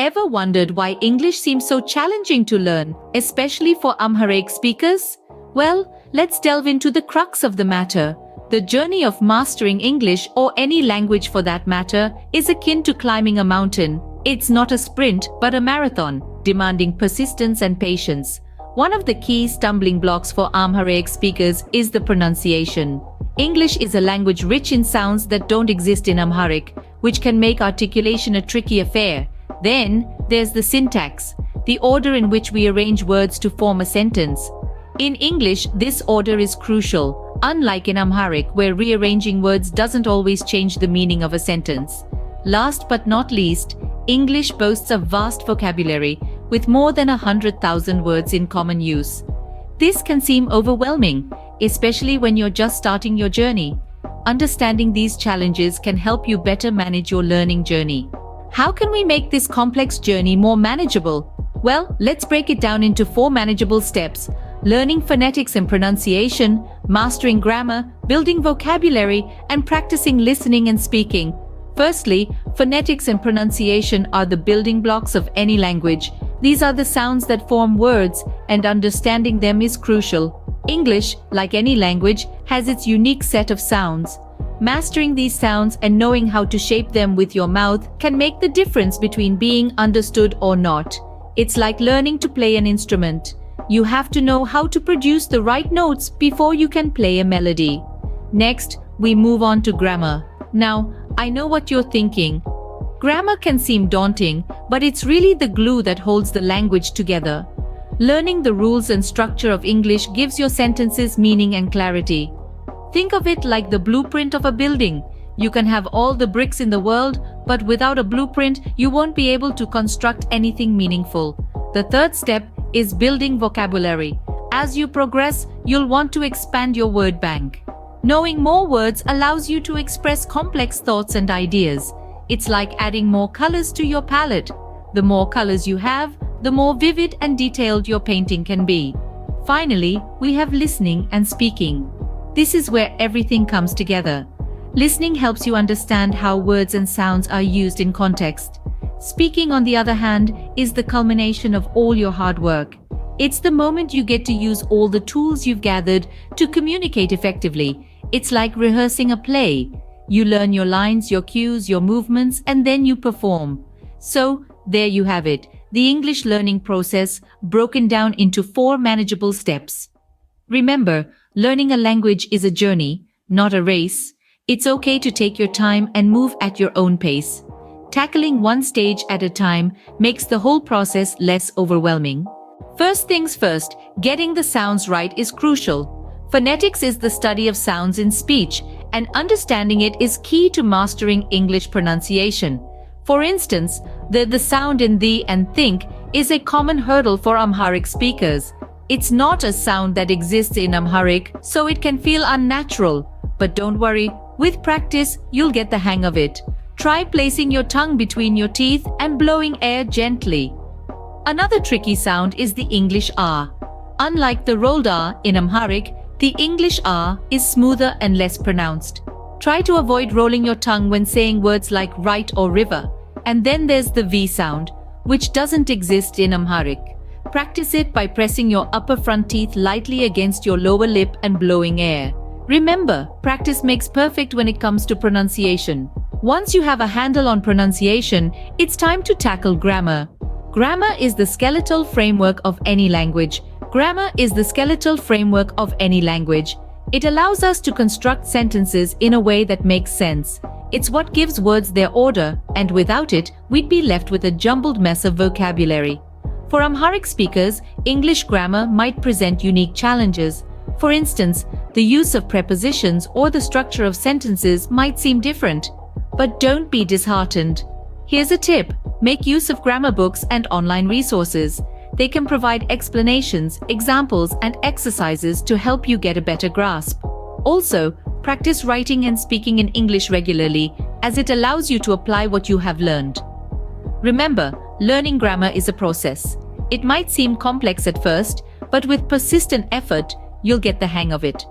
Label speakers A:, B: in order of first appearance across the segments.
A: Ever wondered why English seems so challenging to learn, especially for Amharic speakers? Well, let's delve into the crux of the matter. The journey of mastering English, or any language for that matter, is akin to climbing a mountain. It's not a sprint, but a marathon, demanding persistence and patience. One of the key stumbling blocks for Amharic speakers is the pronunciation. English is a language rich in sounds that don't exist in Amharic, which can make articulation a tricky affair. Then, there's the syntax, the order in which we arrange words to form a sentence. In English, this order is crucial, unlike in Amharic, where rearranging words doesn't always change the meaning of a sentence. Last but not least, English boasts a vast vocabulary, with more than 100,000 words in common use. This can seem overwhelming, especially when you're just starting your journey. Understanding these challenges can help you better manage your learning journey. How can we make this complex journey more manageable? Well, let's break it down into 4 manageable steps: learning phonetics and pronunciation, mastering grammar, building vocabulary, and practicing listening and speaking. Firstly, phonetics and pronunciation are the building blocks of any language. These are the sounds that form words, and understanding them is crucial. English, like any language, has its unique set of sounds. Mastering these sounds and knowing how to shape them with your mouth can make the difference between being understood or not. It's like learning to play an instrument. You have to know how to produce the right notes before you can play a melody. Next, we move on to grammar. Now, I know what you're thinking. Grammar can seem daunting, but it's really the glue that holds the language together. Learning the rules and structure of English gives your sentences meaning and clarity. Think of it like the blueprint of a building. You can have all the bricks in the world, but without a blueprint, you won't be able to construct anything meaningful. The third step is building vocabulary. As you progress, you'll want to expand your word bank. Knowing more words allows you to express complex thoughts and ideas. It's like adding more colors to your palette. The more colors you have, the more vivid and detailed your painting can be. Finally, we have listening and speaking. This is where everything comes together. Listening helps you understand how words and sounds are used in context. Speaking, on the other hand, is the culmination of all your hard work. It's the moment you get to use all the tools you've gathered to communicate effectively. It's like rehearsing a play. You learn your lines, your cues, your movements, and then you perform. So, there you have it, the English learning process broken down into 4 manageable steps. Remember, learning a language is a journey, not a race. It's okay to take your time and move at your own pace. Tackling one stage at a time makes the whole process less overwhelming. First things first, getting the sounds right is crucial. Phonetics is the study of sounds in speech, and understanding it is key to mastering English pronunciation. For instance, the sound in the and think is a common hurdle for Amharic speakers. It's not a sound that exists in Amharic, so it can feel unnatural. But don't worry, with practice, you'll get the hang of it. Try placing your tongue between your teeth and blowing air gently. Another tricky sound is the English R. Unlike the rolled R in Amharic, the English R is smoother and less pronounced. Try to avoid rolling your tongue when saying words like right or river. And then there's the V sound, which doesn't exist in Amharic. Practice it by pressing your upper front teeth lightly against your lower lip and blowing air. Remember, practice makes perfect when it comes to pronunciation. Once you have a handle on pronunciation, it's time to tackle grammar. Grammar is the skeletal framework of any language. It allows us to construct sentences in a way that makes sense. It's what gives words their order, and without it, we'd be left with a jumbled mess of vocabulary. For Amharic speakers, English grammar might present unique challenges. For instance, the use of prepositions or the structure of sentences might seem different. But don't be disheartened. Here's a tip: make use of grammar books and online resources. They can provide explanations, examples, and exercises to help you get a better grasp. Also, practice writing and speaking in English regularly, as it allows you to apply what you have learned. Remember, learning grammar is a process. It might seem complex at first, but with persistent effort, you'll get the hang of it.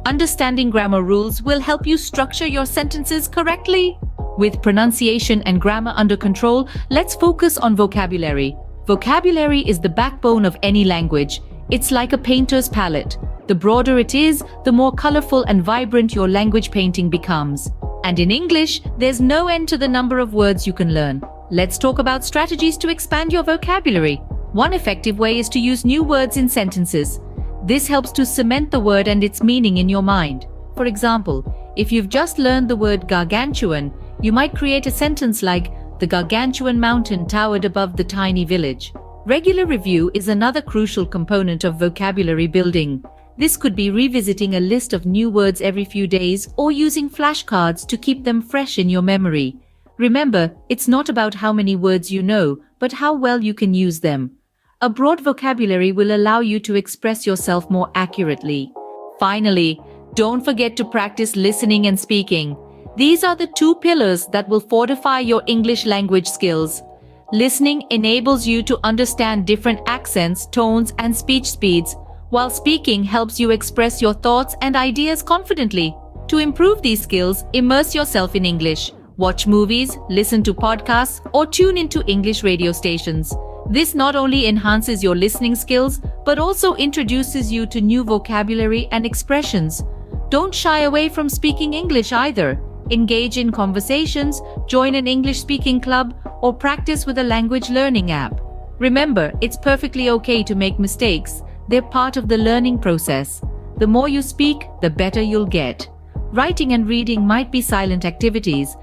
A: Understanding grammar rules will help you structure your sentences correctly. With pronunciation and grammar under control, let's focus on vocabulary. Vocabulary is the backbone of any language. It's like a painter's palette. The broader it is, the more colorful and vibrant your language painting becomes. And in English, there's no end to the number of words you can learn. Let's talk about strategies to expand your vocabulary. One effective way is to use new words in sentences. This helps to cement the word and its meaning in your mind. For example, if you've just learned the word gargantuan, you might create a sentence like, "The gargantuan mountain towered above the tiny village." Regular review is another crucial component of vocabulary building. This could be revisiting a list of new words every few days or using flashcards to keep them fresh in your memory. Remember, it's not about how many words you know, but how well you can use them. A broad vocabulary will allow you to express yourself more accurately. Finally, don't forget to practice listening and speaking. These are the two pillars that will fortify your English language skills. Listening enables you to understand different accents, tones, and speech speeds, while speaking helps you express your thoughts and ideas confidently. To improve these skills, immerse yourself in English. Watch movies, listen to podcasts, or tune into English radio stations. This not only enhances your listening skills, but also introduces you to new vocabulary and expressions. Don't shy away from speaking English either. Engage in conversations, join an English-speaking club, or practice with a language learning app. Remember, it's perfectly okay to make mistakes. They're part of the learning process. The more you speak, the better you'll get. Writing and reading might be silent activities,